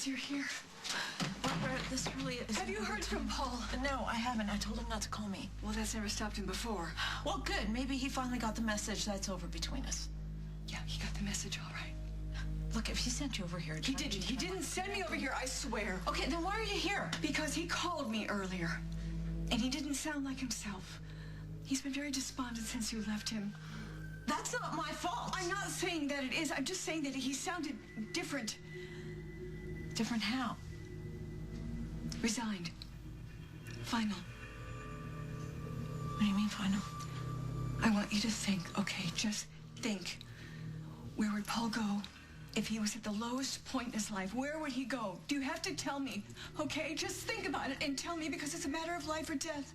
guess you're here. Barbara, this really is... Have you heard from Paul? No, I haven't. I told him not to call me. Well, that's never stopped him before. Well, good. Maybe he finally got the message that's over between us. Yeah, he got the message, all right. Look, if he sent you over here... He didn't. He didn't send me over here, I swear. Okay, then why are you here? Because he called me earlier. And he didn't sound like himself. He's been very despondent since you left him. That's not my fault. I'm not saying that it is. I'm just saying that he sounded different. Different how? Resigned. Final. What do you mean, final? I want you to think, okay? Just think. Where would Paul go if he was at the lowest point in his life? Where would he go? Do you have to tell me? Okay? Just think about it and tell me, because it's a matter of life or death.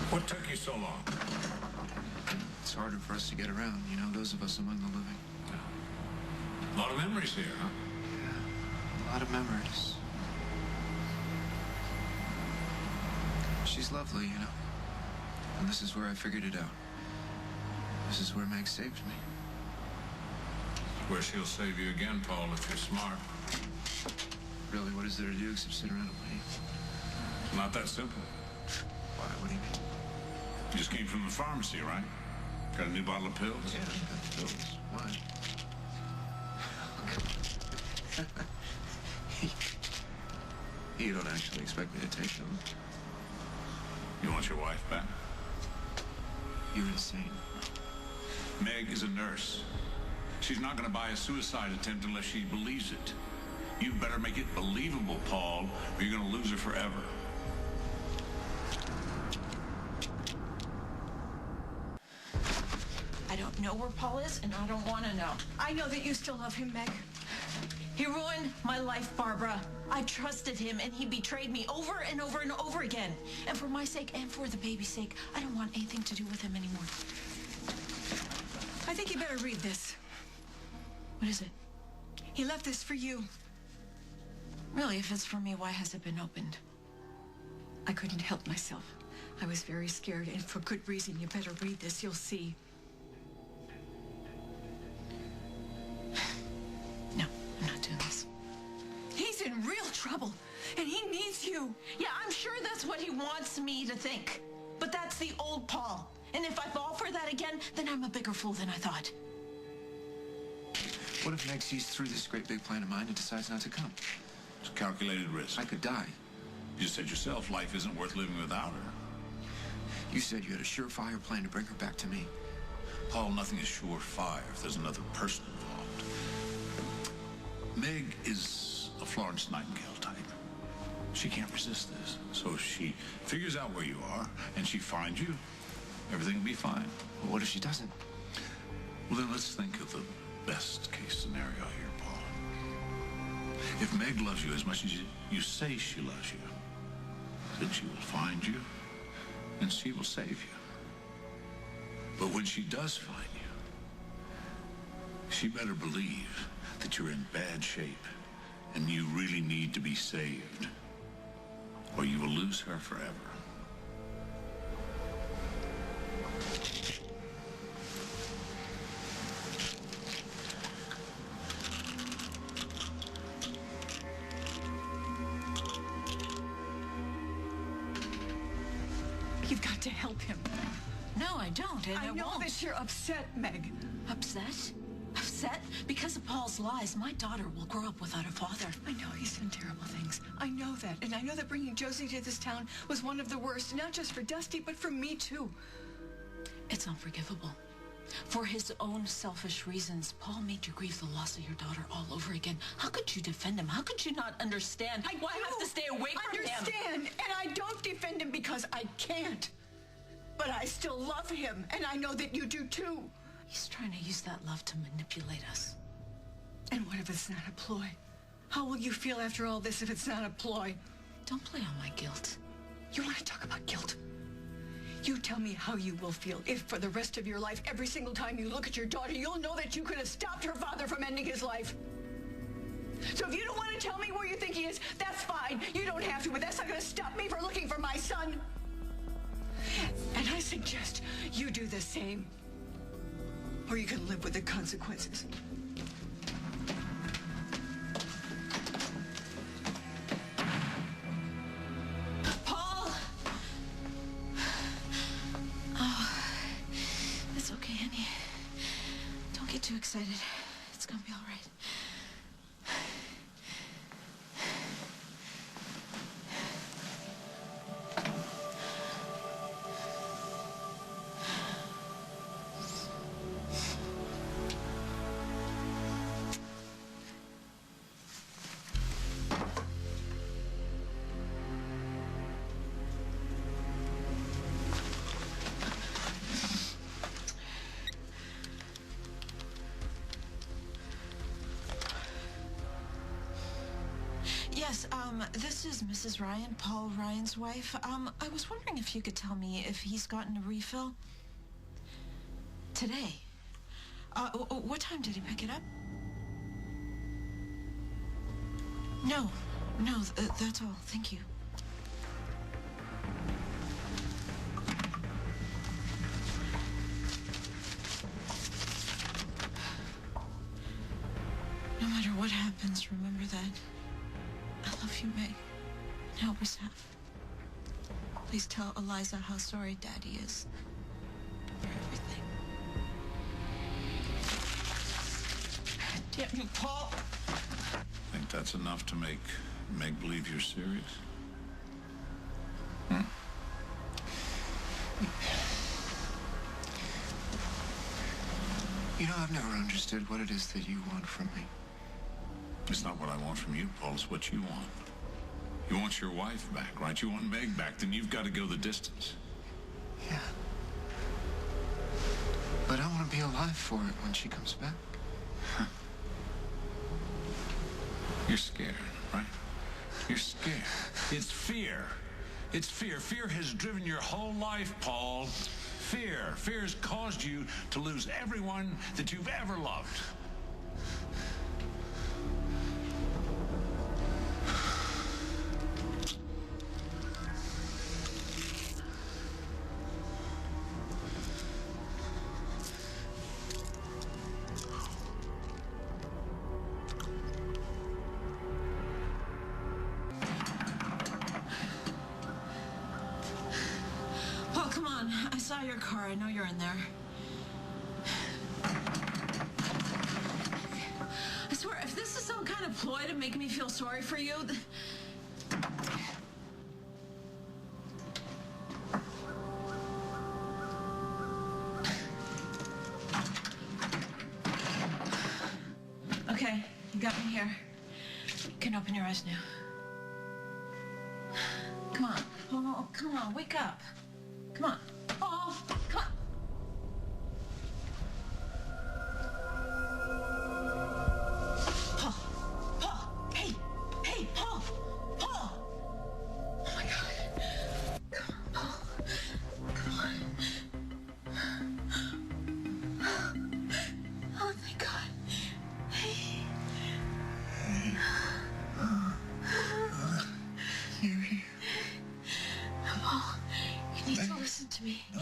What took you so long? It's harder for us to get around, you know, those of us among the living. Yeah. A lot of memories here, huh? Yeah, a lot of memories. She's lovely, you know. And this is where I figured it out. This is where Meg saved me. Where she'll save you again, Paul, if you're smart. Really, what is there to do except sit around and wait? Not that simple. Why? What do you mean? You just came from the pharmacy, right? Got a new bottle of pills? Yeah, I got the pills. Why? You don't actually expect me to take them. You want your wife back? You're insane. Meg is a nurse. She's not going to buy a suicide attempt unless she believes it. You better make it believable, Paul, or you're going to lose her forever. I don't know where Paul is, and I don't want to know. I know that you still love him, Meg. He ruined my life, Barbara. I trusted him, and he betrayed me over and over and over again. And for my sake and for the baby's sake, I don't want anything to do with him anymore. I think you better read this. What is it? He left this for you. Really, if it's for me, why has it been opened? I couldn't help myself. I was very scared, and for good reason. You better read this. You'll see. No, I'm not doing this. He's in real trouble, and he needs you. Yeah, I'm sure that's what he wants me to think. But that's the old Paul. And if I fall for that again, then I'm a bigger fool than I thought. What if Meg sees through this great big plan of mine and decides not to come? It's a calculated risk. I could die. You said yourself life isn't worth living without her. You said you had a surefire plan to bring her back to me. Paul, nothing is surefire if there's another person involved. Meg is a Florence Nightingale type. She can't resist this. So if she figures out where you are and she finds you, everything will be fine. Well, what if she doesn't? Well, then let's think of the best case scenario here, Paul. If Meg loves you as much as you say she loves you, then she will find you and she will save you. But when she does find you, she better believe that you're in bad shape and you really need to be saved, or you will lose her forever. You've got to help him. No, I don't, and I know won't. that you're upset, Meg. Upset? Upset? Because of Paul's lies, my daughter will grow up without a father. I know he's done terrible things. I know that. And I know that bringing Josie to this town was one of the worst, not just for Dusty, but for me, too. It's unforgivable. For his own selfish reasons, Paul made you grieve the loss of your daughter all over again. How could you defend him? How could you not understand? Why have to stay away from him? Understand, and I don't defend him because I can't. But I still love him, and I know that you do, too. He's trying to use that love to manipulate us. And what if it's not a ploy? How will you feel after all this if it's not a ploy? Don't play on my guilt. You want to talk about guilt? You tell me how you will feel if for the rest of your life, every single time you look at your daughter, you'll know that you could have stopped her father from ending his life. So if you don't want to tell me where you think he is, that's fine. You don't have to, but that's not going to stop me from looking for my son. And I suggest you do the same. or you can live with the consequences. Paul! Oh, it's okay, honey. Don't get too excited. It's gonna be all right. Yes, this is Mrs. Ryan, Paul Ryan's wife. I was wondering if you could tell me if he's gotten a refill today. What time did he pick it up? No, that's all. Thank you. No matter what happens, remember that. I love you, Meg. And I always have. Please tell Eliza how sorry Daddy is for everything. Damn you, Paul! Think that's enough to make Meg believe you're serious? Hmm? You know, I've never understood what it is that you want from me. It's not what I want from you, Paul. It's what you want. You want your wife back, right? You want Meg back, then you've got to go the distance. Yeah. But I want to be alive for it when she comes back. Huh. You're scared, right? You're scared. It's fear. It's fear. Fear has driven your whole life, Paul. Fear. Fear has caused you to lose everyone that you've ever loved. I saw your car. I know you're in there. I swear, if this is some kind of ploy to make me feel sorry for you... Okay, you got me here. You can open your eyes now. Come on. Oh, come on, wake up. Come on. Oh, come on. Paul. Paul. Hey. Hey, Paul. Paul. Oh, my God. Come on, Paul. Come on. Oh, thank God. Hey. You're here. Paul, you need to listen to me. No.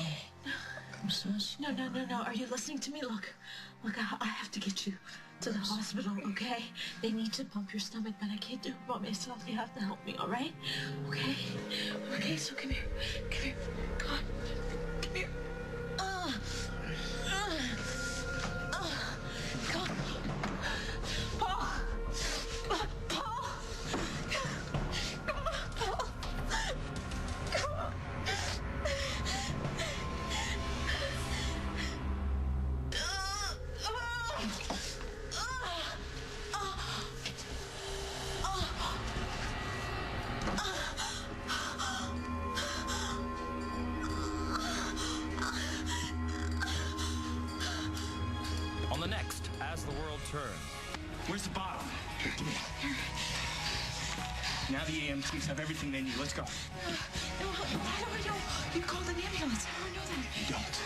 I'm so sorry. No. Are you listening to me? Look, I have to get you to the hospital, okay? They need to pump your stomach, but I can't do it by myself. You have to help me, all right? Okay? Okay, so come here. Come here. Come on. Come here. Come on. Paul! Paul! Come on, Paul! Come on. On the next, As the World Turns. Where's the bottle? Now the AMTs have everything they need. Let's go. No. You called an ambulance. I don't know that. You don't.